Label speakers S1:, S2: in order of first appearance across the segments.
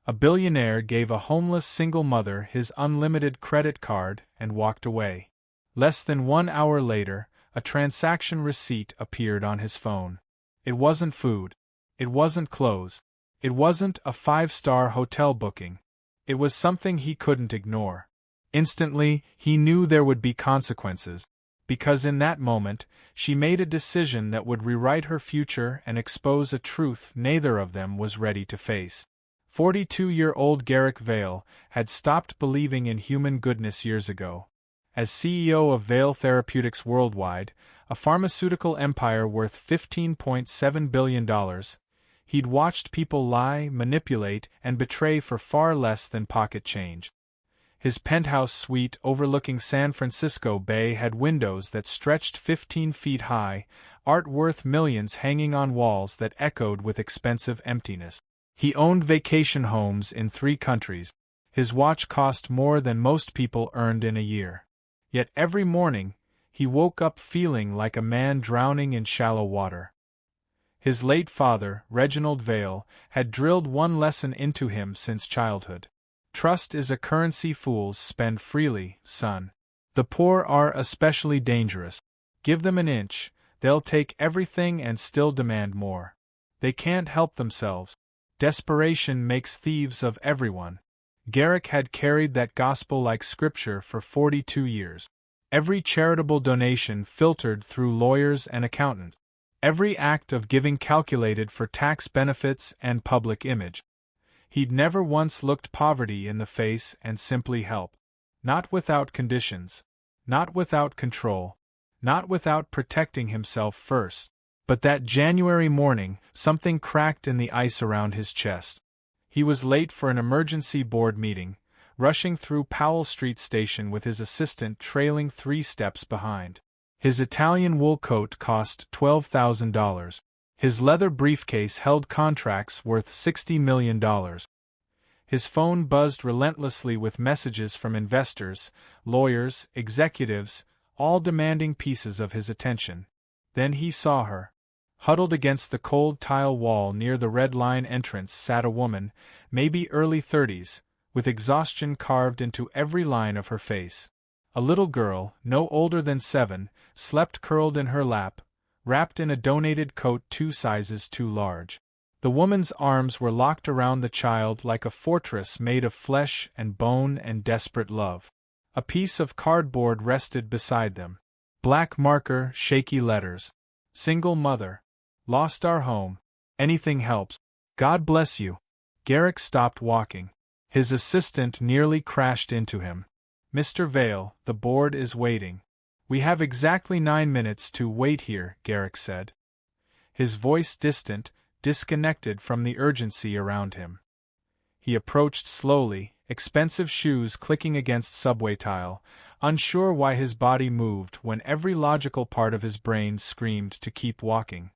S1: A billionaire gave a homeless single mother his unlimited credit card and walked away. Less than 1 hour later, a transaction receipt appeared on his phone. It wasn't food. It wasn't clothes. It wasn't a 5-star hotel booking. It was something he couldn't ignore. Instantly, he knew there would be consequences, because in that moment, she made a decision that would rewrite her future and expose a truth neither of them was ready to face. 42-year-old Garrick Vale had stopped believing in human goodness years ago. As CEO of Vale Therapeutics Worldwide, a pharmaceutical empire worth $15.7 billion, he'd watched people lie, manipulate, and betray for far less than pocket change. His penthouse suite overlooking San Francisco Bay had windows that stretched 15 feet high, art worth millions hanging on walls that echoed with expensive emptiness. He owned vacation homes in 3 countries. His watch cost more than most people earned in a year. Yet every morning, he woke up feeling like a man drowning in shallow water. His late father, Reginald Vale, had drilled one lesson into him since childhood. Trust is a currency fools spend freely, son. The poor are especially dangerous. Give them an inch, they'll take everything and still demand more. They can't help themselves. Desperation makes thieves of everyone. Garrick had carried that gospel like scripture for 42 years. Every charitable donation filtered through lawyers and accountants. Every act of giving calculated for tax benefits and public image. He'd never once looked poverty in the face and simply helped. Not without conditions. Not without control. Not without protecting himself first. But that January morning, something cracked in the ice around his chest. He was late for an emergency board meeting, rushing through Powell Street Station with his assistant trailing 3 steps behind. His Italian wool coat cost $12,000. His leather briefcase held contracts worth $60 million. His phone buzzed relentlessly with messages from investors, lawyers, executives, all demanding pieces of his attention. Then he saw her. Huddled against the cold tile wall near the Red Line entrance sat a woman, maybe early 30s, with exhaustion carved into every line of her face. A little girl, no older than 7, slept curled in her lap, wrapped in a donated coat 2 sizes too large. The woman's arms were locked around the child like a fortress made of flesh and bone and desperate love. A piece of cardboard rested beside them. Black marker, shaky letters. Single mother. Lost our home. Anything helps. God bless you. Garrick stopped walking. His assistant nearly crashed into him. Mr. Vale, the board is waiting. We have exactly 9 minutes to wait here, Garrick said. His voice distant, disconnected from the urgency around him. He approached slowly, expensive shoes clicking against subway tile, unsure why his body moved when every logical part of his brain screamed to keep walking.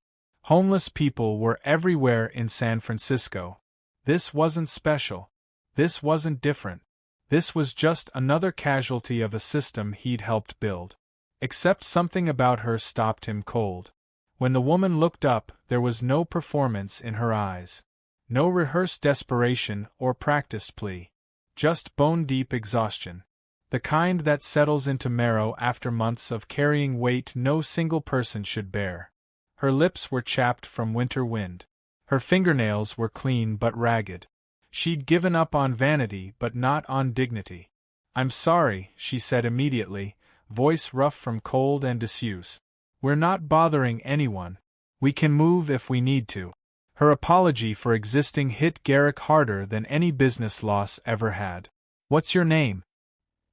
S1: Homeless people were everywhere in San Francisco. This wasn't special. This wasn't different. This was just another casualty of a system he'd helped build. Except something about her stopped him cold. When the woman looked up, there was no performance in her eyes. No rehearsed desperation or practiced plea. Just bone-deep exhaustion. The kind that settles into marrow after months of carrying weight no single person should bear. Her lips were chapped from winter wind. Her fingernails were clean but ragged. She'd given up on vanity but not on dignity. "I'm sorry," she said immediately, voice rough from cold and disuse. "We're not bothering anyone. We can move if we need to." Her apology for existing hit Garrick harder than any business loss ever had. "What's your name?"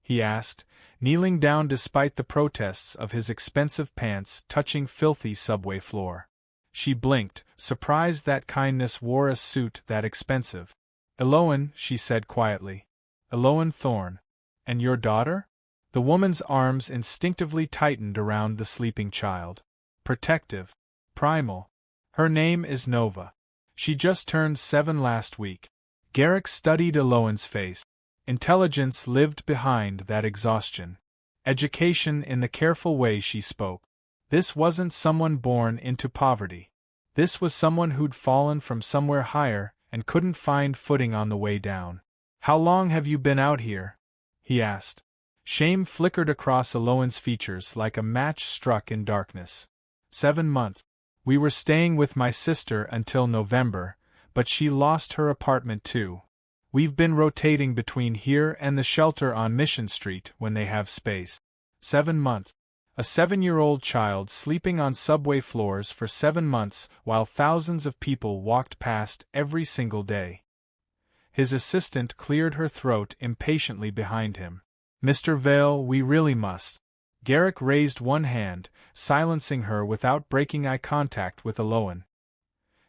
S1: he asked, kneeling down despite the protests of his expensive pants touching filthy subway floor. She blinked, surprised that kindness wore a suit that expensive. "Eloan," she said quietly. "Eloan Thorne. And your daughter?" The woman's arms instinctively tightened around the sleeping child. Protective. Primal. "Her name is Nova. She just turned 7 last week." Garrick studied Eloan's face. Intelligence lived behind that exhaustion. Education in the careful way she spoke. This wasn't someone born into poverty. This was someone who'd fallen from somewhere higher and couldn't find footing on the way down. "How long have you been out here?" he asked. Shame flickered across Eloan's features like a match struck in darkness. 7 months. We were staying with my sister until November, but she lost her apartment too. We've been rotating between here and the shelter on Mission Street when they have space. 7 months. A 7-year-old child sleeping on subway floors for 7 months while thousands of people walked past every single day. His assistant cleared her throat impatiently behind him. "Mr. Vale, we really must." Garrick raised one hand, silencing her without breaking eye contact with Eloan.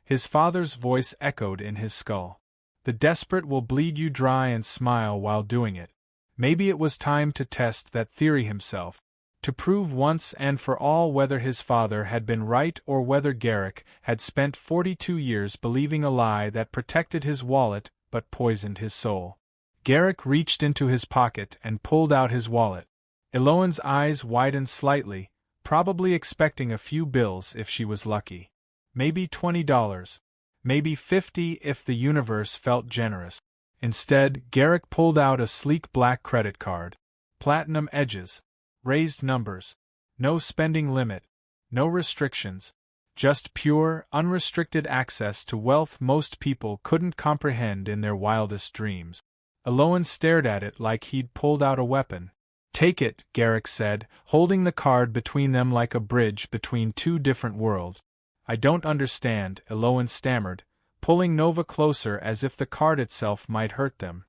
S1: His father's voice echoed in his skull. "The desperate will bleed you dry and smile while doing it." Maybe it was time to test that theory himself, to prove once and for all whether his father had been right or whether Garrick had spent 42 years believing a lie that protected his wallet but poisoned his soul. Garrick reached into his pocket and pulled out his wallet. Eloan's eyes widened slightly, probably expecting a few bills if she was lucky. Maybe $20. Maybe 50 if the universe felt generous. Instead, Garrick pulled out a sleek black credit card. Platinum edges. Raised numbers. No spending limit. No restrictions. Just pure, unrestricted access to wealth most people couldn't comprehend in their wildest dreams. Eloan stared at it like he'd pulled out a weapon. "Take it," Garrick said, holding the card between them like a bridge between two different worlds. "I don't understand," Eloan stammered, pulling Nova closer as if the card itself might hurt them.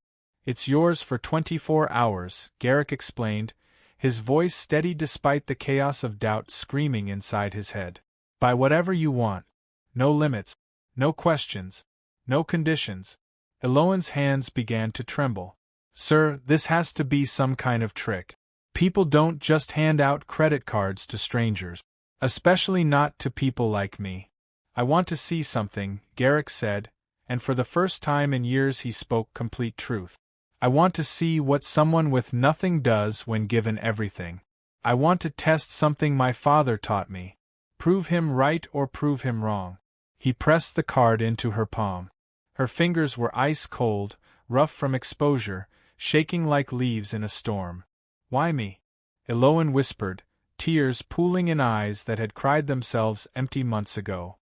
S1: "It's yours for 24 hours, Garrick explained, his voice steady despite the chaos of doubt screaming inside his head. "Buy whatever you want. No limits. No questions. No conditions." Eloan's hands began to tremble. "Sir, this has to be some kind of trick. People don't just hand out credit cards to strangers. Especially not to people like me." "I want to see something," Garrick said, and for the first time in years he spoke complete truth. "I want to see what someone with nothing does when given everything. I want to test something my father taught me. Prove him right or prove him wrong." He pressed the card into her palm. Her fingers were ice cold, rough from exposure, shaking like leaves in a storm. "Why me?" Eloan whispered, tears pooling in eyes that had cried themselves empty months ago.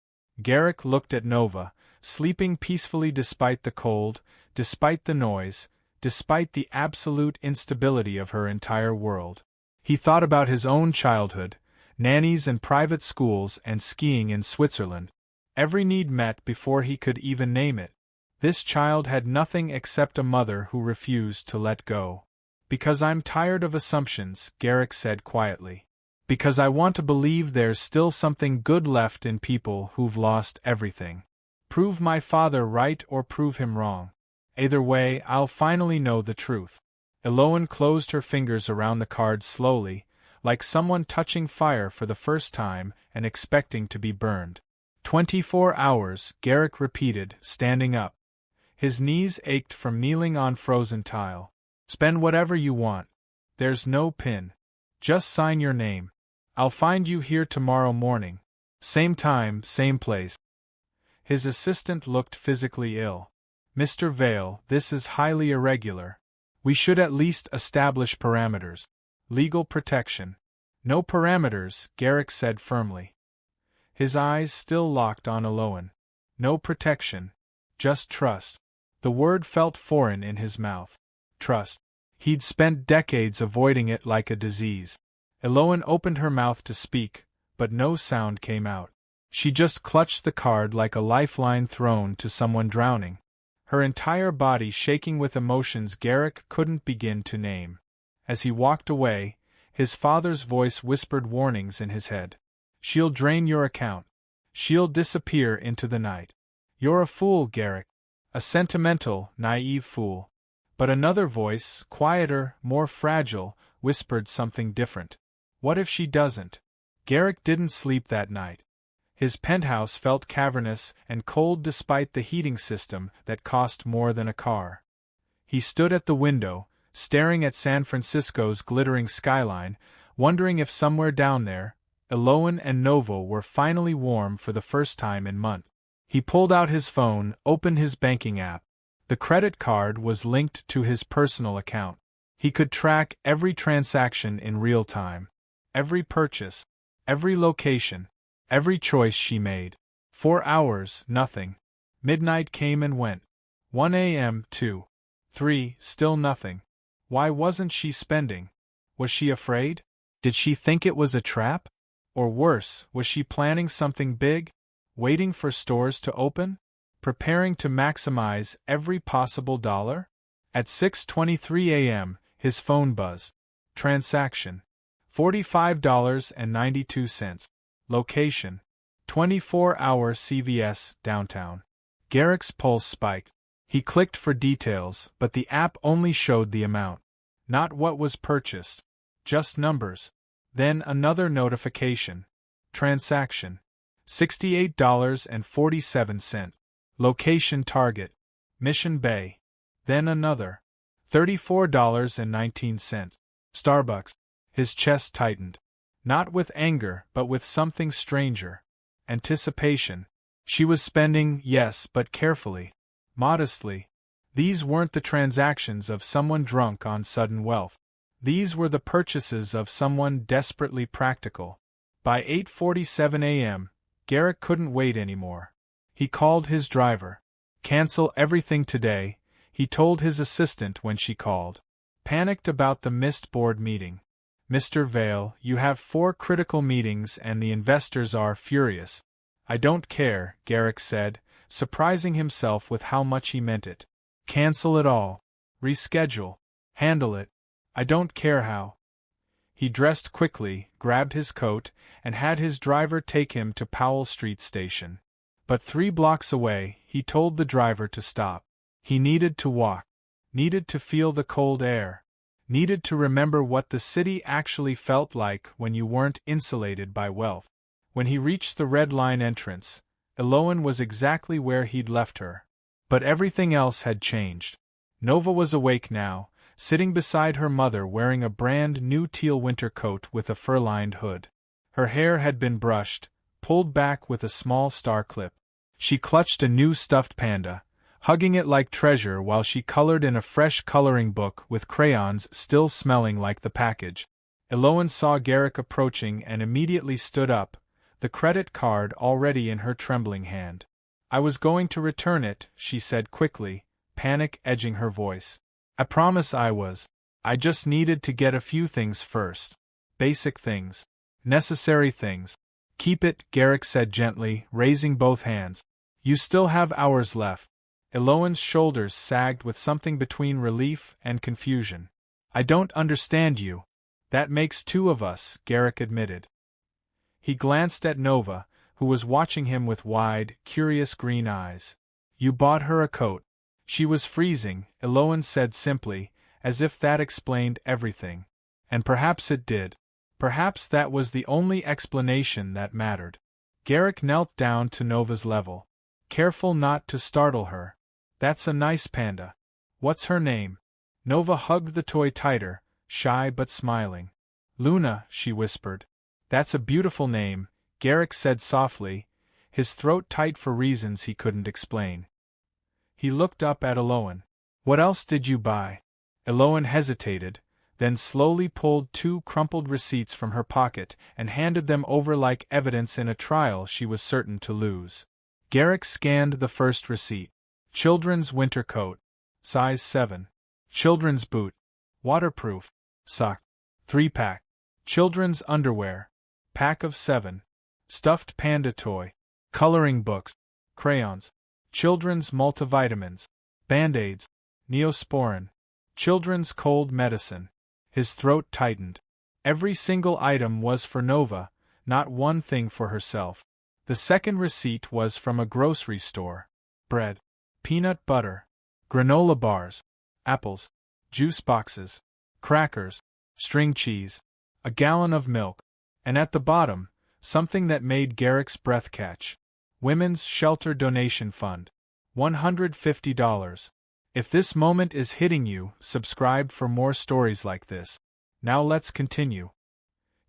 S1: Garrick looked at Nova, sleeping peacefully despite the cold, despite the noise, despite the absolute instability of her entire world. He thought about his own childhood, nannies and private schools and skiing in Switzerland. Every need met before he could even name it. This child had nothing except a mother who refused to let go. "Because I'm tired of assumptions," Garrick said quietly. "Because I want to believe there's still something good left in people who've lost everything. Prove my father right or prove him wrong. Either way, I'll finally know the truth." Eloan closed her fingers around the card slowly, like someone touching fire for the first time and expecting to be burned. 24 hours, Garrick repeated, standing up. His knees ached from kneeling on frozen tile. "Spend whatever you want. There's no pin. Just sign your name. I'll find you here tomorrow morning. Same time, same place." His assistant looked physically ill. "Mr. Vale, this is highly irregular. We should at least establish parameters. Legal protection." "No parameters," Garrick said firmly. His eyes still locked on Eloan. "No protection. Just trust." The word felt foreign in his mouth. Trust. He'd spent decades avoiding it like a disease. Eloan opened her mouth to speak, but no sound came out. She just clutched the card like a lifeline thrown to someone drowning. Her entire body shaking with emotions Garrick couldn't begin to name. As he walked away, his father's voice whispered warnings in his head. "She'll drain your account. She'll disappear into the night. You're a fool, Garrick. A sentimental, naive fool." But another voice, quieter, more fragile, whispered something different. "What if she doesn't?" Garrick didn't sleep that night. His penthouse felt cavernous and cold despite the heating system that cost more than a car. He stood at the window, staring at San Francisco's glittering skyline, wondering if somewhere down there, Eloan and Nova were finally warm for the first time in months. He pulled out his phone, opened his banking app. The credit card was linked to his personal account. He could track every transaction in real time. Every purchase. Every location. Every choice she made. 4 hours, nothing. Midnight came and went. 1 a.m., 2. 3, still nothing. Why wasn't she spending? Was she afraid? Did she think it was a trap? Or worse, was she planning something big? Waiting for stores to open? Preparing to maximize every possible dollar? At 6:23 a.m., his phone buzzed. Transaction. $45.92. Location. 24-hour CVS, downtown. Garrick's pulse spiked. He clicked for details, but the app only showed the amount. Not what was purchased. Just numbers. Then another notification. Transaction. $68.47. Location target. Mission Bay. Then another. $34.19. Starbucks. His chest tightened. Not with anger, but with something stranger. Anticipation. She was spending, yes, but carefully. Modestly. These weren't the transactions of someone drunk on sudden wealth. These were the purchases of someone desperately practical. By 8:47 a.m., Garrick couldn't wait anymore. He called his driver. Cancel everything today, he told his assistant when she called. Panicked about the missed board meeting. Mr. Vale, you have 4 critical meetings and the investors are furious. I don't care, Garrick said, surprising himself with how much he meant it. Cancel it all. Reschedule. Handle it. I don't care how. He dressed quickly, grabbed his coat, and had his driver take him to Powell Street Station. But 3 blocks away, he told the driver to stop. He needed to walk. Needed to feel the cold air. Needed to remember what the city actually felt like when you weren't insulated by wealth. When he reached the Red Line entrance, Eloan was exactly where he'd left her. But everything else had changed. Nova was awake now, sitting beside her mother wearing a brand new teal winter coat with a fur-lined hood. Her hair had been brushed, pulled back with a small star clip. She clutched a new stuffed panda, hugging it like treasure while she colored in a fresh coloring book with crayons still smelling like the package. Eloan saw Garrick approaching and immediately stood up, the credit card already in her trembling hand. I was going to return it, she said quickly, panic edging her voice. I promise I was. I just needed to get a few things first. Basic things. Necessary things. Keep it, Garrick said gently, raising both hands. You still have hours left. Eloan's shoulders sagged with something between relief and confusion. I don't understand you. That makes 2 of us, Garrick admitted. He glanced at Nova, who was watching him with wide, curious green eyes. You bought her a coat. She was freezing, Eloan said simply, as if that explained everything. And perhaps it did. Perhaps that was the only explanation that mattered. Garrick knelt down to Nova's level. Careful not to startle her. That's a nice panda. What's her name? Nova hugged the toy tighter, shy but smiling. Luna, she whispered. That's a beautiful name, Garrick said softly, his throat tight for reasons he couldn't explain. He looked up at Eloan. What else did you buy? Eloan hesitated, then slowly pulled 2 crumpled receipts from her pocket and handed them over like evidence in a trial she was certain to lose. Garrick scanned the first receipt. Children's winter coat. Size 7. Children's boot. Waterproof. Sock. 3-pack. Children's underwear. Pack of 7. Stuffed panda toy. Coloring books. Crayons. Children's multivitamins. Band-Aids. Neosporin. Children's cold medicine. His throat tightened. Every single item was for Nova, not one thing for herself. The second receipt was from a grocery store. Bread. Peanut butter. Granola bars. Apples. Juice boxes. Crackers. String cheese. A gallon of milk. And at the bottom, something that made Garrick's breath catch. Women's Shelter Donation Fund. $150. If this moment is hitting you, subscribe for more stories like this. Now let's continue.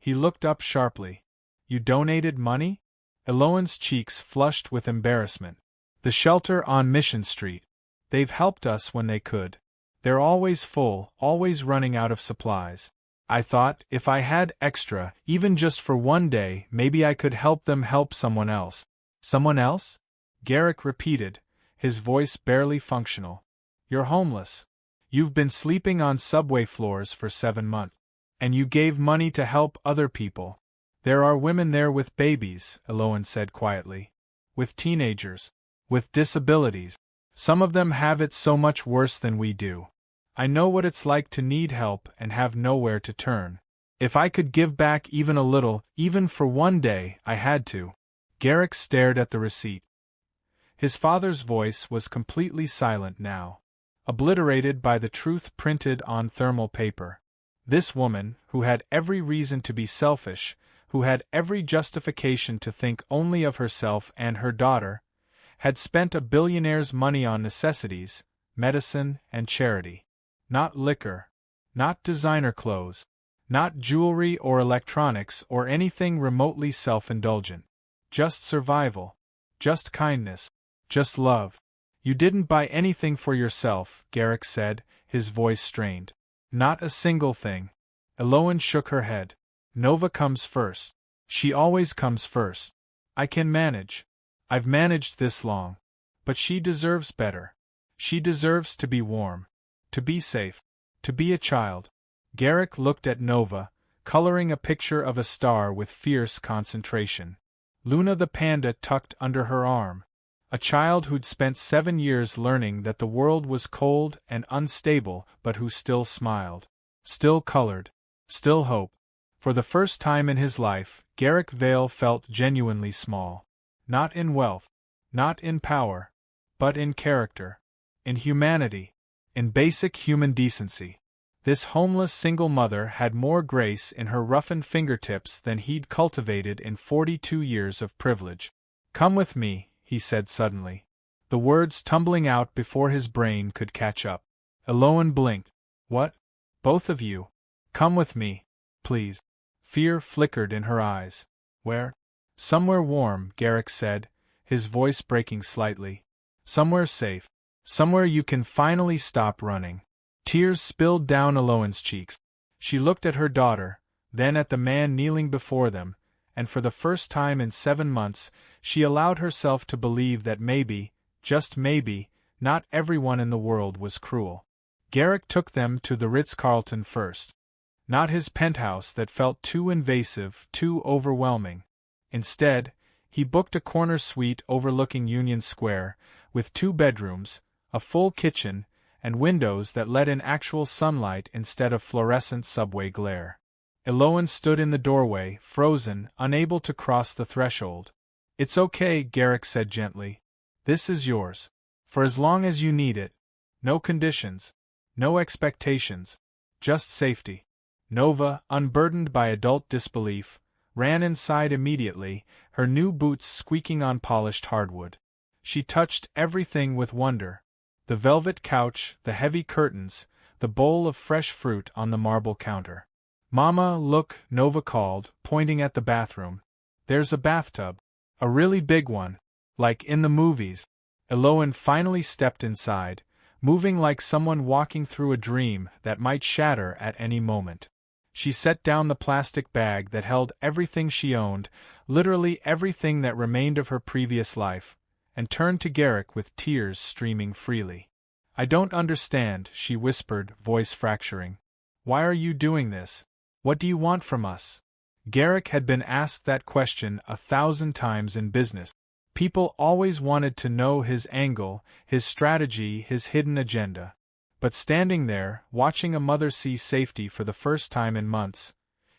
S1: He looked up sharply. You donated money? Eloan's cheeks flushed with embarrassment. The shelter on Mission Street. They've helped us when they could. They're always full, always running out of supplies. I thought, if I had extra, even just for one day, maybe I could help them help someone else. Someone else? Garrick repeated, his voice barely functional. You're homeless. You've been sleeping on subway floors for 7 months. And you gave money to help other people. There are women there with babies, Eloin said quietly. With teenagers. With disabilities. Some of them have it so much worse than we do. I know what it's like to need help and have nowhere to turn. If I could give back even a little, even for one day, I had to. Garrick stared at the receipt. His father's voice was completely silent now, obliterated by the truth printed on thermal paper. This woman, who had every reason to be selfish, who had every justification to think only of herself and her daughter, had spent a billionaire's money on necessities, medicine, and charity. Not liquor. Not designer clothes. Not jewelry or electronics or anything remotely self-indulgent. Just survival. Just kindness. Just love. You didn't buy anything for yourself, Garrick said, his voice strained. Not a single thing. Eloin shook her head. Nova comes first. She always comes first. I can manage. I've managed this long. But she deserves better. She deserves to be warm. To be safe. To be a child. Garrick looked at Nova, coloring a picture of a star with fierce concentration. Luna the panda tucked under her arm. A child who'd spent 7 years learning that the world was cold and unstable, but who still smiled. Still colored. Still hoped. For the first time in his life, Garrick Vale felt genuinely small. Not in wealth. Not in power. But in character. In humanity. In basic human decency. This homeless single mother had more grace in her roughened fingertips than he'd cultivated in 42 years of privilege. Come with me, he said suddenly. The words tumbling out before his brain could catch up. Eloin blinked. What? Both of you? Come with me, please. Fear flickered in her eyes. Where? Somewhere warm, Garrick said, his voice breaking slightly. Somewhere safe. Somewhere you can finally stop running. Tears spilled down Eloin's cheeks. She looked at her daughter, then at the man kneeling before them, and for the first time in 7 months, she allowed herself to believe that maybe, just maybe, not everyone in the world was cruel. Garrick took them to the Ritz-Carlton first. Not his penthouse that felt too invasive, too overwhelming. Instead, he booked a corner suite overlooking Union Square, with 2 bedrooms, a full kitchen, and windows that let in actual sunlight instead of fluorescent subway glare. Eloin stood in the doorway, frozen, unable to cross the threshold. It's okay, Garrick said gently. This is yours. For as long as you need it. No conditions. No expectations. Just safety. Nova, unburdened by adult disbelief, ran inside immediately, her new boots squeaking on polished hardwood. She touched everything with wonder. The velvet couch, the heavy curtains, the bowl of fresh fruit on the marble counter. Mama, look, Nova called, pointing at the bathroom. There's a bathtub. A really big one. Like in the movies. Eloin finally stepped inside, moving like someone walking through a dream that might shatter at any moment. She set down the plastic bag that held everything she owned, literally everything that remained of her previous life, and turned to Garrick with tears streaming freely. I don't understand, she whispered, voice fracturing. Why are you doing this? What do you want from us? Garrick had been asked that question 1,000 times in business. People always wanted to know his angle, his strategy, his hidden agenda. But standing there, watching a mother see safety for the first time in months,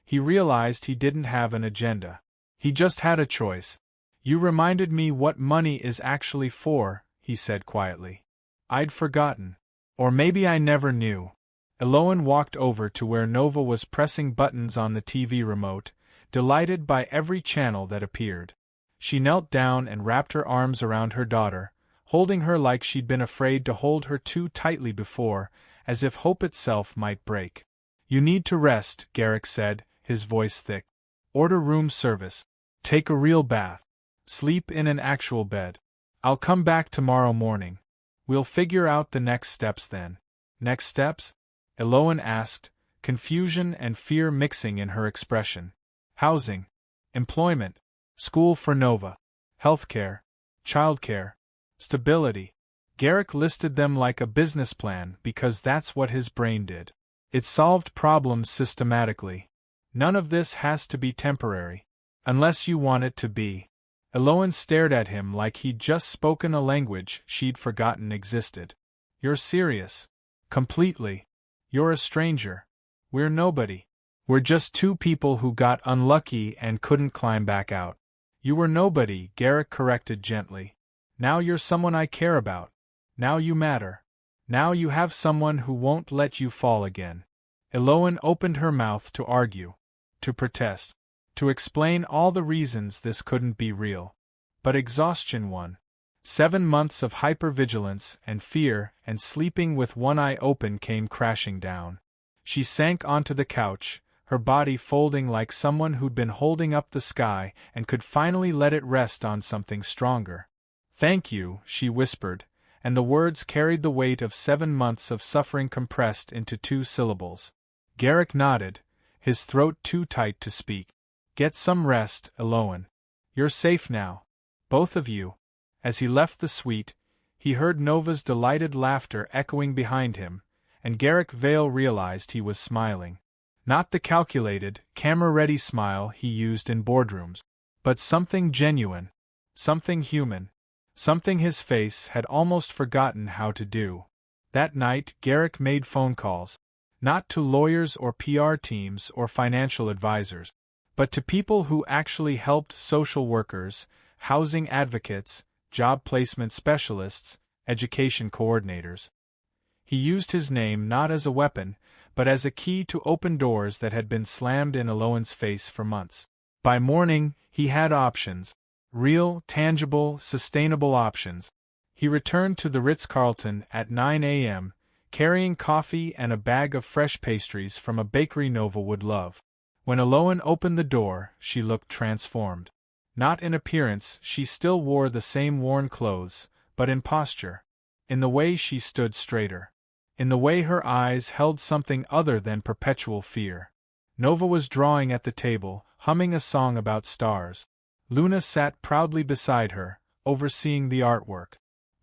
S1: he realized he didn't have an agenda. He just had a choice. You reminded me what money is actually for, he said quietly. I'd forgotten. Or maybe I never knew. Eloin walked over to where Nova was pressing buttons on the TV remote, delighted by every channel that appeared. She knelt down and wrapped her arms around her daughter, holding her like she'd been afraid to hold her too tightly before, as if hope itself might break. You need to rest, Garrick said, his voice thick. Order room service. Take a real bath. Sleep in an actual bed. I'll come back tomorrow morning. We'll figure out the next steps then. Next steps? Eloan asked, confusion and fear mixing in her expression. Housing, employment, school for Nova, healthcare, childcare, stability. Garrick listed them like a business plan because that's what his brain did. It solved problems systematically. None of this has to be temporary. Unless you want it to be. Eloan stared at him like he'd just spoken a language she'd forgotten existed. You're serious. Completely. You're a stranger. We're nobody. We're just two people who got unlucky and couldn't climb back out. You were nobody, Garrick corrected gently. Now you're someone I care about. Now you matter. Now you have someone who won't let you fall again. Eloan opened her mouth to argue, to protest, to explain all the reasons this couldn't be real. But exhaustion won. 7 months of hypervigilance and fear and sleeping with one eye open came crashing down. She sank onto the couch, her body folding like someone who'd been holding up the sky and could finally let it rest on something stronger. Thank you, she whispered, and the words carried the weight of 7 months of suffering compressed into 2 syllables. Garrick nodded, his throat too tight to speak. Get some rest, Eloan. You're safe now. Both of you. As he left the suite, he heard Nova's delighted laughter echoing behind him, and Garrick Vale realized he was smiling. Not the calculated, camera-ready smile he used in boardrooms, but something genuine, something human, something his face had almost forgotten how to do. That night, Garrick made phone calls, not to lawyers or PR teams or financial advisors, but to people who actually helped: social workers, housing advocates, job placement specialists, education coordinators. He used his name not as a weapon, but as a key to open doors that had been slammed in Eloan's face for months. By morning, he had options. Real, tangible, sustainable options. He returned to the Ritz-Carlton at 9 a.m., carrying coffee and a bag of fresh pastries from a bakery Nova would love. When Eloan opened the door, she looked transformed. Not in appearance, she still wore the same worn clothes, but in posture. In the way she stood straighter. In the way her eyes held something other than perpetual fear. Nova was drawing at the table, humming a song about stars. Luna sat proudly beside her, overseeing the artwork.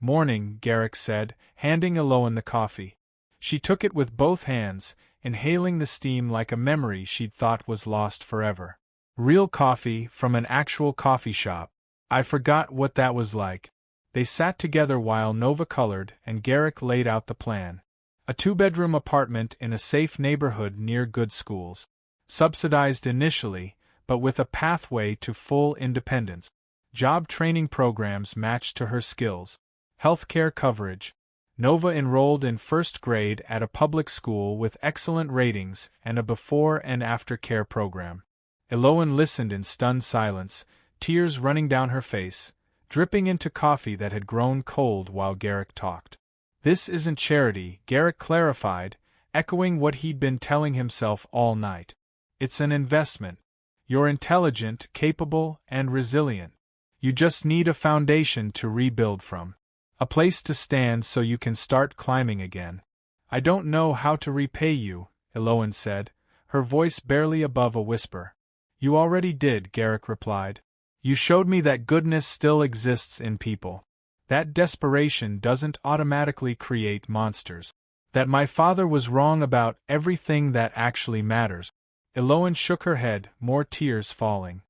S1: Morning, Garrick said, handing Eloan the coffee. She took it with both hands, inhaling the steam like a memory she'd thought was lost forever. Real coffee from an actual coffee shop. I forgot what that was like. They sat together while Nova colored and Garrick laid out the plan. A 2-bedroom apartment in a safe neighborhood near good schools. Subsidized initially, but with a pathway to full independence. Job training programs matched to her skills. Healthcare coverage. Nova enrolled in 1st grade at a public school with excellent ratings and a before and after care program. Eloan listened in stunned silence, tears running down her face, dripping into coffee that had grown cold while Garrick talked. This isn't charity, Garrick clarified, echoing what he'd been telling himself all night. It's an investment. You're intelligent, capable, and resilient. You just need a foundation to rebuild from. A place to stand so you can start climbing again. I don't know how to repay you, Eloan said, her voice barely above a whisper. You already did, Garrick replied. You showed me that goodness still exists in people. That desperation doesn't automatically create monsters. That my father was wrong about everything that actually matters. Eloan shook her head, more tears falling.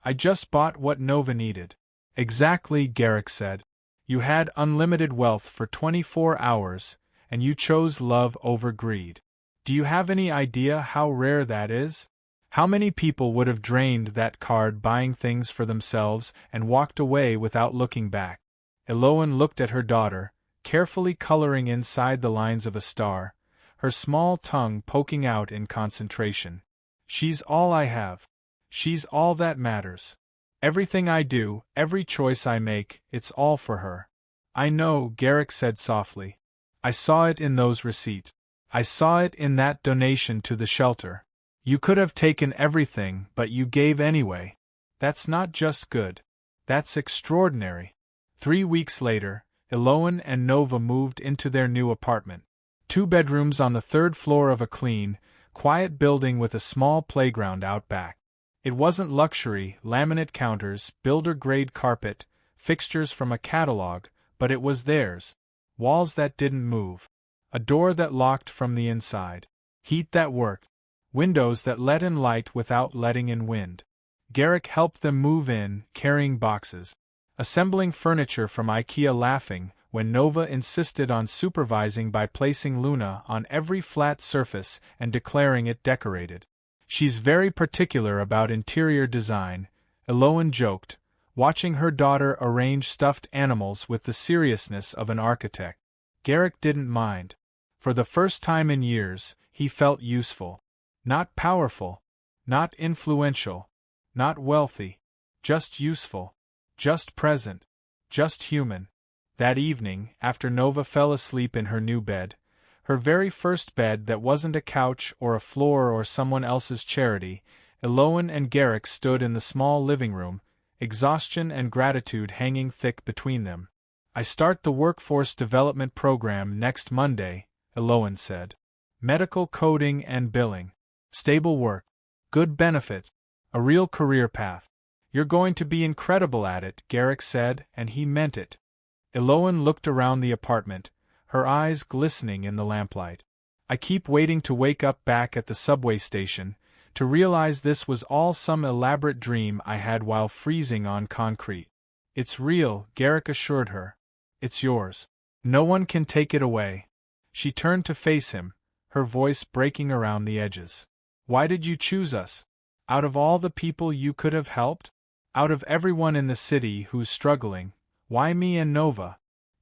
S1: I just bought what Nova needed. Exactly, Garrick said. You had unlimited wealth for 24 hours, and you chose love over greed. Do you have any idea how rare that is? How many people would have drained that card buying things for themselves and walked away without looking back? Eloan looked at her daughter, carefully coloring inside the lines of a star, her small tongue poking out in concentration. She's all I have. She's all that matters. Everything I do, every choice I make, it's all for her. I know, Garrick said softly. I saw it in those receipts. I saw it in that donation to the shelter. You could have taken everything, but you gave anyway. That's not just good. That's extraordinary. 3 weeks later, Eloan and Nova moved into their new apartment. 2 bedrooms on the 3rd floor of a clean, quiet building with a small playground out back. It wasn't luxury, laminate counters, builder-grade carpet, fixtures from a catalog, but it was theirs. Walls that didn't move. A door that locked from the inside. Heat that worked. Windows that let in light without letting in wind. Garrick helped them move in, carrying boxes. Assembling furniture from IKEA, laughing when Nova insisted on supervising by placing Luna on every flat surface and declaring it decorated. She's very particular about interior design, Eloan joked, watching her daughter arrange stuffed animals with the seriousness of an architect. Garrick didn't mind. For the first time in years, he felt useful. Not powerful, not influential, not wealthy, just useful, just present, just human. That evening, after Nova fell asleep in her new bed, her very first bed that wasn't a couch or a floor or someone else's charity, Eloan and Garrick stood in the small living room, exhaustion and gratitude hanging thick between them. "I start the workforce development program next Monday," Eloan said. "Medical coding and billing. Stable work. Good benefits. A real career path. You're going to be incredible at it," Garrick said, and he meant it. Eloan looked around the apartment, her eyes glistening in the lamplight. "I keep waiting to wake up back at the subway station, to realize this was all some elaborate dream I had while freezing on concrete." "It's real," Garrick assured her. "It's yours. No one can take it away." She turned to face him, her voice breaking around the edges. "Why did you choose us? Out of all the people you could have helped? Out of everyone in the city who's struggling, why me and Nova?"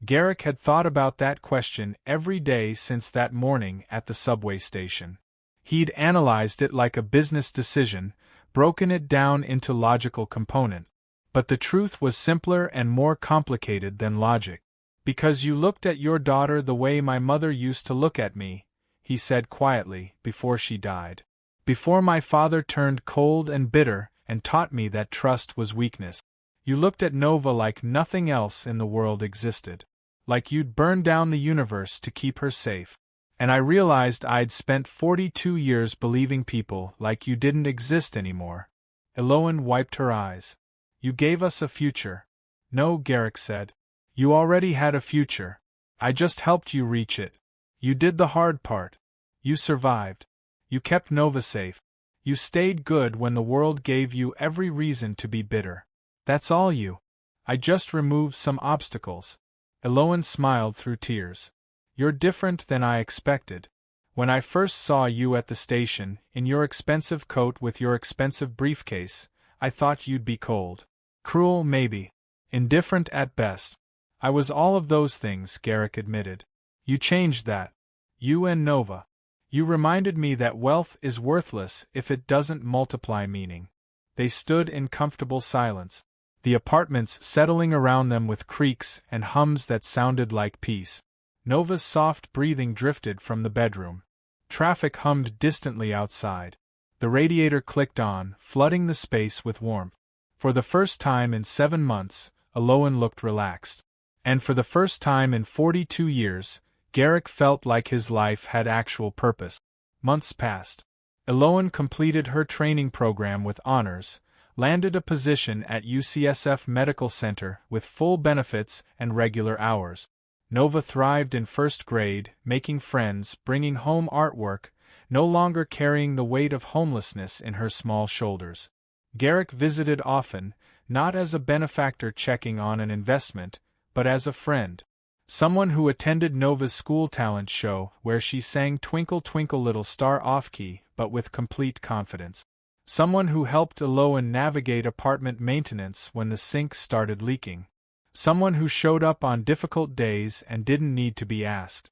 S1: Garrick had thought about that question every day since that morning at the subway station. He'd analyzed it like a business decision, broken it down into logical components. But the truth was simpler and more complicated than logic. "Because you looked at your daughter the way my mother used to look at me," he said quietly, "before she died. Before my father turned cold and bitter and taught me that trust was weakness. You looked at Nova like nothing else in the world existed. Like you'd burn down the universe to keep her safe. And I realized I'd spent 42 years believing people like you didn't exist anymore." Eloan wiped her eyes. "You gave us a future." "No," Garrick said. "You already had a future. I just helped you reach it. You did the hard part. You survived. You kept Nova safe. You stayed good when the world gave you every reason to be bitter. That's all you. I just removed some obstacles." Eloan smiled through tears. "You're different than I expected. When I first saw you at the station, in your expensive coat with your expensive briefcase, I thought you'd be cold. Cruel, maybe. Indifferent at best. I was all of those things," Garrick admitted. "You changed that. You and Nova. You reminded me that wealth is worthless if it doesn't multiply meaning." They stood in comfortable silence, the apartments settling around them with creaks and hums that sounded like peace. Nova's soft breathing drifted from the bedroom. Traffic hummed distantly outside. The radiator clicked on, flooding the space with warmth. For the first time in 7 months, Eloan looked relaxed. And for the first time in 42 years, Garrick felt like his life had actual purpose. Months passed. Eloan completed her training program with honors, landed a position at UCSF Medical Center with full benefits and regular hours. Nova thrived in first grade, making friends, bringing home artwork, no longer carrying the weight of homelessness in her small shoulders. Garrick visited often, not as a benefactor checking on an investment, but as a friend. Someone who attended Nova's school talent show where she sang Twinkle Twinkle Little Star off-key but with complete confidence. Someone who helped Eloan navigate apartment maintenance when the sink started leaking. Someone who showed up on difficult days and didn't need to be asked.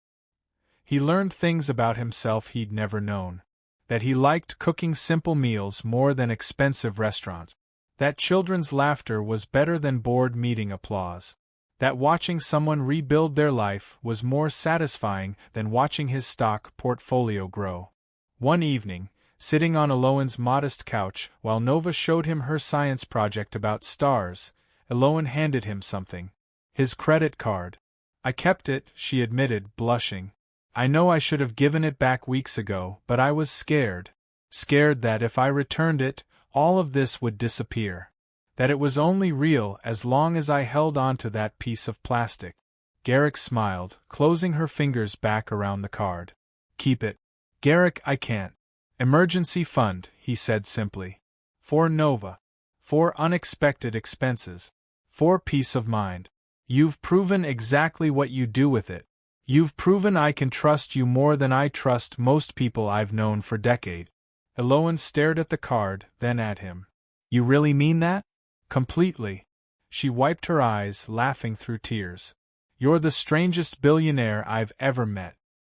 S1: He learned things about himself he'd never known. That he liked cooking simple meals more than expensive restaurants. That children's laughter was better than board meeting applause. That watching someone rebuild their life was more satisfying than watching his stock portfolio grow. One evening, sitting on Eloan's modest couch while Nova showed him her science project about stars, Eloan handed him something. His credit card. I kept it, she admitted, blushing. I know I should have given it back weeks ago, but I was scared. Scared that if I returned it, all of this would disappear. That it was only real as long as I held on to that piece of plastic. Garrick smiled, closing her fingers back around the card. Keep it. Garrick, I can't. Emergency fund, he said simply. For Nova. For unexpected expenses. For peace of mind. You've proven exactly what you do with it. You've proven I can trust you more than I trust most people I've known for decades. Eloane stared at the card, then at him. You really mean that? Completely. She wiped her eyes, laughing through tears. You're the strangest billionaire I've ever met.